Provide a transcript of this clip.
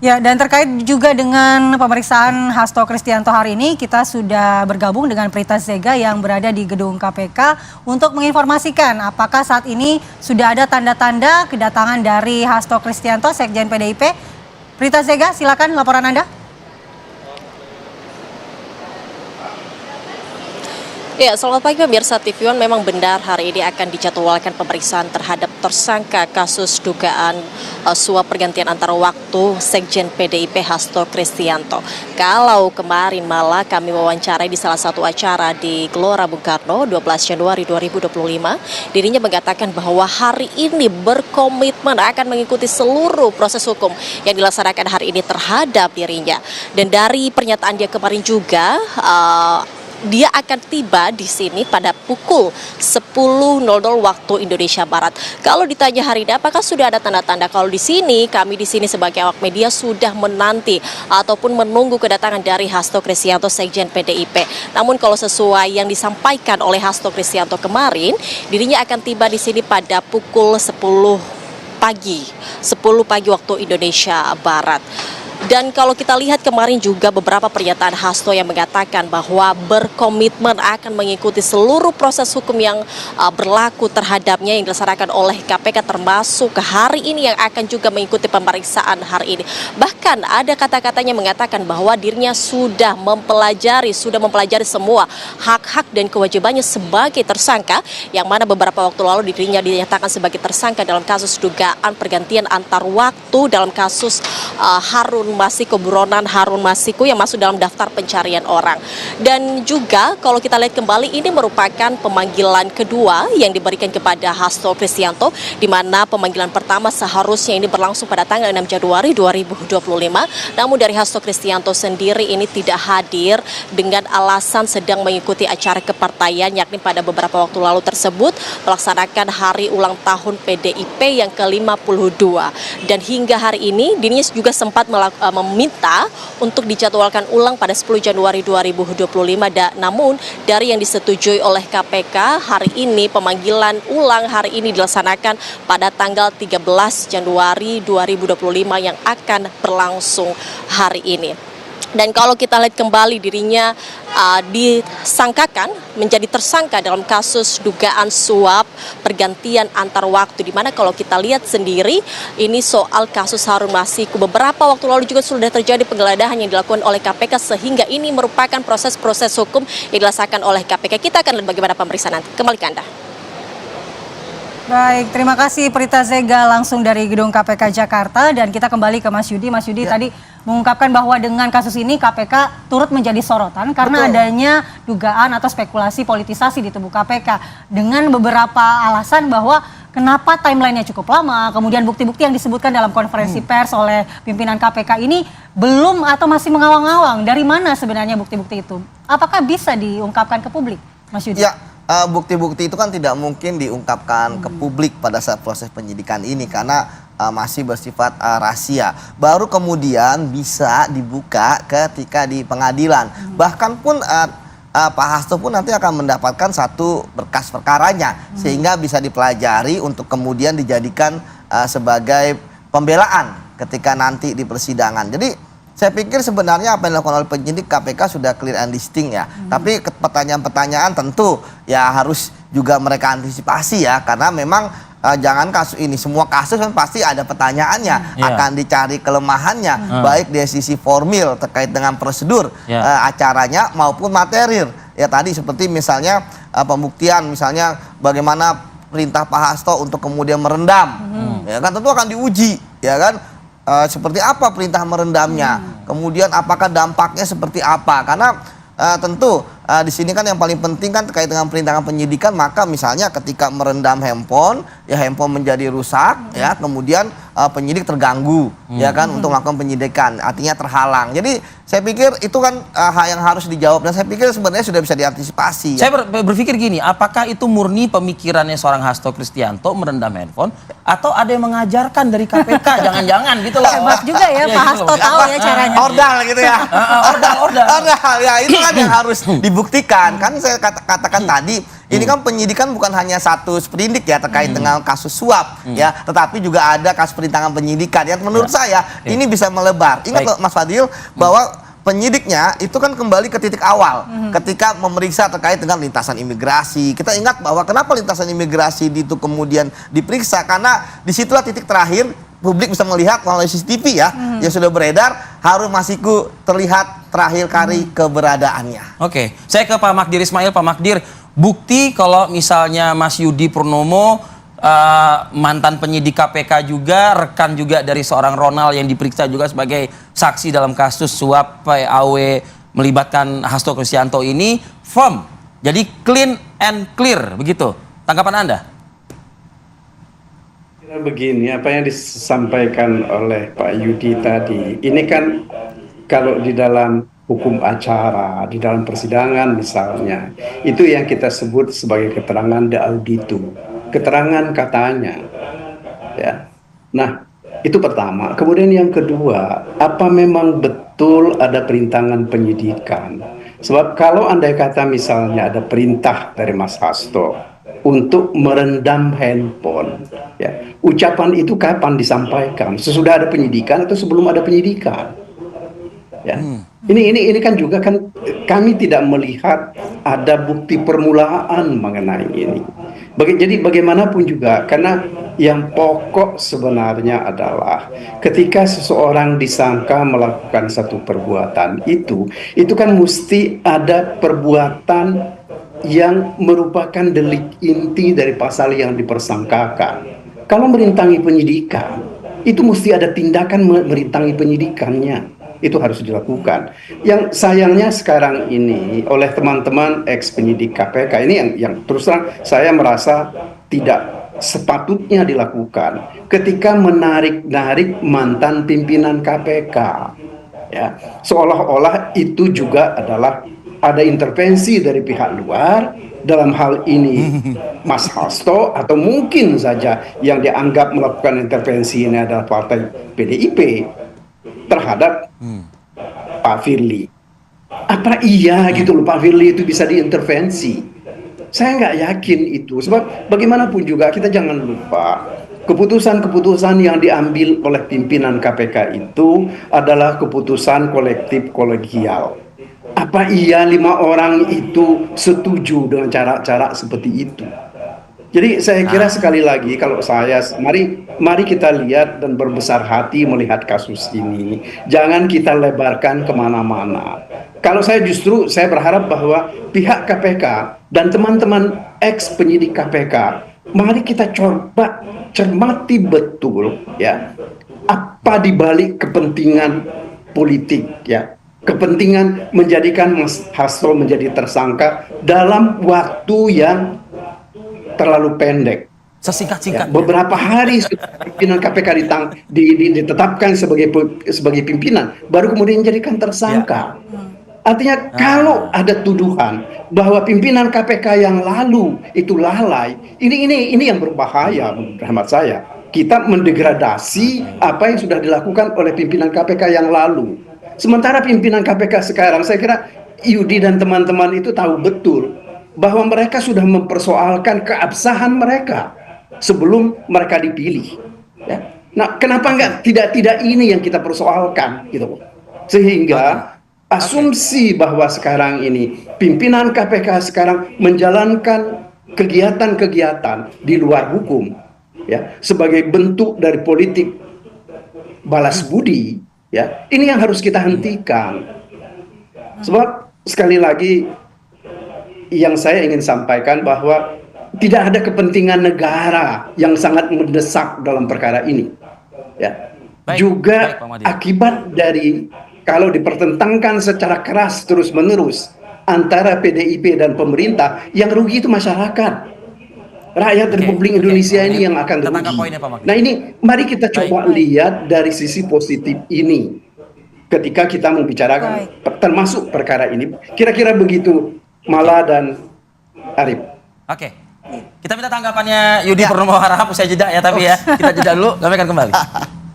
Ya, dan terkait juga dengan pemeriksaan Hasto Kristianto hari ini, kita sudah bergabung dengan Prita Zega yang berada di gedung KPK untuk menginformasikan apakah saat ini sudah ada tanda-tanda kedatangan dari Hasto Kristianto, Sekjen PDIP. Prita Zega, silakan laporan Anda. Ya, selamat pagi pemirsa TV One. Memang benar hari ini akan dijadwalkan pemeriksaan terhadap tersangka kasus dugaan suap pergantian antar waktu Sekjen PDIP Hasto Kristianto. Kalau kemarin malah kami wawancarai di salah satu acara di Gelora Bung Karno 12 Januari 2025, dirinya mengatakan bahwa hari ini berkomitmen akan mengikuti seluruh proses hukum yang dilaksanakan hari ini terhadap dirinya. Dan dari pernyataan dia kemarin juga, dia akan tiba di sini pada pukul 10.00 waktu Indonesia Barat. Kalau ditanya hari ini apakah sudah ada tanda-tanda, kalau di sini kami di sini sebagai awak media sudah menanti ataupun menunggu kedatangan dari Hasto Kristianto, Sekjen PDIP. Namun kalau sesuai yang disampaikan oleh Hasto Kristianto kemarin, dirinya akan tiba di sini pada pukul 10 pagi waktu Indonesia Barat. Dan kalau kita lihat kemarin juga beberapa pernyataan Hasto yang mengatakan bahwa berkomitmen akan mengikuti seluruh proses hukum yang berlaku terhadapnya yang dilaksanakan oleh KPK, termasuk hari ini yang akan juga mengikuti pemeriksaan hari ini. Bahkan ada kata-katanya mengatakan bahwa dirinya sudah mempelajari semua hak-hak dan kewajibannya sebagai tersangka, yang mana beberapa waktu lalu dirinya dinyatakan sebagai tersangka dalam kasus dugaan pergantian antar waktu dalam kasus buronan Harun Masiku yang masuk dalam daftar pencarian orang. Dan juga kalau kita lihat kembali, ini merupakan pemanggilan kedua yang diberikan kepada Hasto Kristianto, di mana pemanggilan pertama seharusnya ini berlangsung pada tanggal 6 Januari 2025. Namun dari Hasto Kristianto sendiri ini tidak hadir dengan alasan sedang mengikuti acara kepartaian, yakni pada beberapa waktu lalu tersebut melaksanakan hari ulang tahun PDIP yang ke-52. Dan hingga hari ini dirinya juga sempat meminta untuk dijadwalkan ulang pada 10 Januari 2025. Namun dari yang disetujui oleh KPK, hari ini pemanggilan ulang hari ini dilaksanakan pada tanggal 13 Januari 2025 yang akan berlangsung hari ini. Dan kalau kita lihat kembali, dirinya disangkakan menjadi tersangka dalam kasus dugaan suap pergantian antar waktu, di mana kalau kita lihat sendiri ini soal kasus Harun Masiku, beberapa waktu lalu juga sudah terjadi penggeledahan yang dilakukan oleh KPK, sehingga ini merupakan proses-proses hukum yang dilaksanakan oleh KPK. Kita akan lihat bagaimana pemeriksaan nanti. Kembali ke Anda. Baik, terima kasih Prita Zega langsung dari gedung KPK Jakarta. Dan kita kembali ke Mas Yudi. Mas Yudi tadi mengungkapkan bahwa dengan kasus ini KPK turut menjadi sorotan karena adanya dugaan atau spekulasi politisasi di tubuh KPK. Dengan beberapa alasan bahwa kenapa timelinenya cukup lama, kemudian bukti-bukti yang disebutkan dalam konferensi pers oleh pimpinan KPK ini belum atau masih mengawang-awang. Dari mana sebenarnya bukti-bukti itu? Apakah bisa diungkapkan ke publik, Mas Yudi? Ya. Bukti-bukti itu kan tidak mungkin diungkapkan ke publik pada saat proses penyidikan ini karena masih bersifat rahasia. Baru kemudian bisa dibuka ketika di pengadilan. Bahkan pun Pak Hasto pun nanti akan mendapatkan satu berkas perkaranya sehingga bisa dipelajari untuk kemudian dijadikan sebagai pembelaan ketika nanti di persidangan. Jadi saya pikir sebenarnya apa yang dilakukan oleh penyidik KPK sudah clear and distinct ya. Tapi pertanyaan-pertanyaan tentu ya harus juga mereka antisipasi ya. Karena memang jangan kasus ini, semua kasus kan pasti ada pertanyaannya. Akan dicari kelemahannya. Baik dari sisi formil terkait dengan prosedur acaranya maupun material. Ya tadi seperti misalnya pembuktian, misalnya bagaimana perintah Pak Hasto untuk kemudian merendam. Ya kan tentu akan diuji ya kan. Seperti apa perintah merendamnya, kemudian apakah dampaknya seperti apa, karena tentu di sini kan yang paling penting kan terkait dengan perintangan penyidikan, maka misalnya ketika merendam handphone, ya handphone menjadi rusak, ya kemudian penyidik terganggu, ya kan untuk melakukan penyidikan, artinya terhalang. Jadi saya pikir itu kan hal yang harus dijawab dan saya pikir sebenarnya sudah bisa diantisipasi. Saya berpikir gini, apakah itu murni pemikirannya seorang Hasto Kristianto merendam handphone, atau ada yang mengajarkan dari KPK, jangan-jangan gitu loh. Hebat juga ya Pak Hasto tahu ya caranya. Ordal gitu ya. Ordal. Ya itu kan yang harus dibuktikan. Kan saya katakan tadi Ini kan penyidikan bukan hanya satu sprindik ya terkait dengan kasus suap ya, tetapi juga ada kasus perintangan penyidikan yang menurut saya ini bisa melebar. Ingat loh, Mas Fadil, bahwa penyidiknya itu kan kembali ke titik awal ketika memeriksa terkait dengan lintasan imigrasi. Kita ingat bahwa kenapa lintasan imigrasi itu kemudian diperiksa, karena disitulah titik terakhir publik bisa melihat melalui CCTV ya yang sudah beredar, Harun Masiku terlihat terakhir kali keberadaannya. Oke, saya ke Pak Magdir Ismail. Pak Magdir, bukti kalau misalnya Mas Yudi Purnomo mantan penyidik KPK juga, rekan juga dari seorang Ronald yang diperiksa juga sebagai saksi dalam kasus suap PAW melibatkan Hasto Kristianto ini firm. Jadi clean and clear, begitu. Tanggapan Anda? Begini, apa yang disampaikan oleh Pak Yudi tadi, ini kan kalau di dalam hukum acara, di dalam persidangan misalnya, itu yang kita sebut sebagai keterangan de auditu, keterangan katanya. Ya. Nah, itu pertama. Kemudian yang kedua, apa memang betul ada perintangan penyidikan? Sebab kalau andai kata misalnya ada perintah dari Mas Hasto untuk merendam handphone, ya, ucapan itu kapan disampaikan? Sesudah ada penyidikan atau sebelum ada penyidikan? Ya. Ini kan juga kan kami tidak melihat ada bukti permulaan mengenai ini. Jadi bagaimanapun juga, karena yang pokok sebenarnya adalah ketika seseorang disangka melakukan satu perbuatan itu kan mesti ada perbuatan yang merupakan delik inti dari pasal yang dipersangkakan. Kalau merintangi penyidikan, itu mesti ada tindakan merintangi penyidikannya. Itu harus dilakukan. Yang sayangnya sekarang ini oleh teman-teman ex penyidik KPK ini yang terus terang saya merasa tidak sepatutnya dilakukan ketika menarik-narik mantan pimpinan KPK. Ya, seolah-olah itu juga adalah ada intervensi dari pihak luar, dalam hal ini Mas Hasto, atau mungkin saja yang dianggap melakukan intervensi ini adalah partai PDIP terhadap Pak Firly. Apa iya gitu loh Pak Firly itu bisa diintervensi? Saya nggak yakin itu, sebab bagaimanapun juga kita jangan lupa keputusan-keputusan yang diambil oleh pimpinan KPK itu adalah keputusan kolektif kolegial. Apa iya 5 orang itu setuju dengan cara-cara seperti itu? Jadi saya kira sekali lagi kalau saya, mari kita lihat dan berbesar hati melihat kasus ini. Jangan kita lebarkan kemana-mana. Kalau saya berharap bahwa pihak KPK dan teman-teman ex penyidik KPK, mari kita coba cermati betul ya apa dibalik kepentingan politik ya. Kepentingan menjadikan Mas Hasto menjadi tersangka dalam waktu yang terlalu pendek. Sesingkat-singkat. Ya, beberapa hari pimpinan KPK ditetapkan sebagai pimpinan, baru kemudian dijadikan tersangka. Artinya kalau ada tuduhan bahwa pimpinan KPK yang lalu itu lalai, ini yang berbahaya menurut hemat saya. Kita mendegradasi apa yang sudah dilakukan oleh pimpinan KPK yang lalu. Sementara pimpinan KPK sekarang, saya kira Yudi dan teman-teman itu tahu betul bahwa mereka sudah mempersoalkan keabsahan mereka sebelum mereka dipilih. Ya. Nah, kenapa tidak ini yang kita persoalkan, gitu? Sehingga asumsi bahwa sekarang ini pimpinan KPK sekarang menjalankan kegiatan-kegiatan di luar hukum, ya, sebagai bentuk dari politik balas budi. Ya, ini yang harus kita hentikan. Sebab sekali lagi yang saya ingin sampaikan bahwa tidak ada kepentingan negara yang sangat mendesak dalam perkara ini. Ya. Juga akibat dari kalau dipertentangkan secara keras terus-menerus antara PDIP dan pemerintah, yang rugi itu masyarakat. Rakyat Republik Indonesia ini yang akan rugi. Nah ini mari kita coba lihat dari sisi positif ini ketika kita membicarakan termasuk perkara ini. Kira-kira begitu Mala dan Arif. Oke. Kita minta tanggapannya Yudi Purnomo Harahap usai jeda ya, tapi ya kita jeda dulu, kami akan kembali.